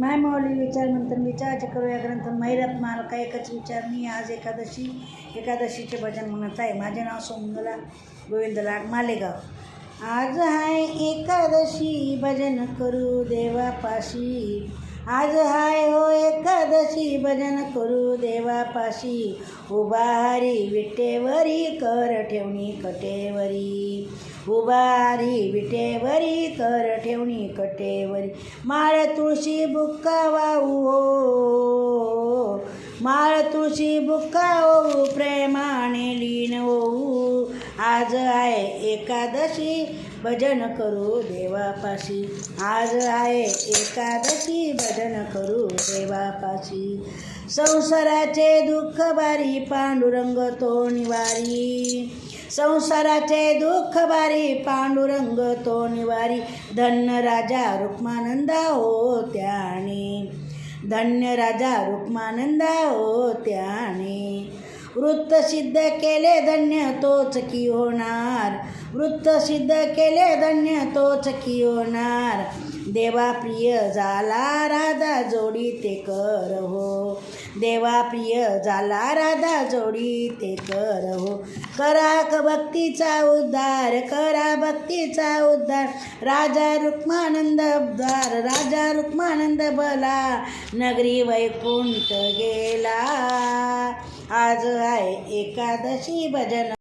माय माऊली विचार मंथन विचाराचे करू या ग्रंथन महिरत माल का एकच विचार मी आज एकादशीचे भजन म्हणत आहे। माझे नाव सोमंगला गोविंद लाड मालेगाव। आज हाय एकादशी भजन करू देवापाशी, आज हाय हो एकादशी भजन करू देवापाशी। उभा हरी विटेवरी कर ठेवणी कटेवरी, उभा हरी विटेवरी कर ठेवणी कटेवरी। माळ तुळशी बुक्का वाहू हो, माळ तुळशी बुक्का होऊ प्रेमाने लीन होऊ। आज आहे एकादशी भजन करू देवापाशी, आज आहे एकादशी भजन करू देवापाशी। संसाराचे दुःख बारी पांडुरंग तो निवारी, संसाराचे दुःख बारी पांडुरंग तो निवारी। धन्य राजा रुक्मानंदा हो त्याने, धन्य राजा रुक्मानंदा हो त्याने। वृत्त सिद्ध केले धन्य तोच की होणार, वृत्त सिद्ध केले धन्य तोच की होणार। देवा प्रिय झाला राधा जोडी ते कर हो, देवा प्रिय झाला राधा जोडी ते कर हो। करा भक्तीचा उद्धार, करा भक्तीचा उद्धार। राजा रुक्मानंद उद्धार, राजा रुक्मानंद भला नगरी वैकुंठ गेला। आज आहे एकादशी भजन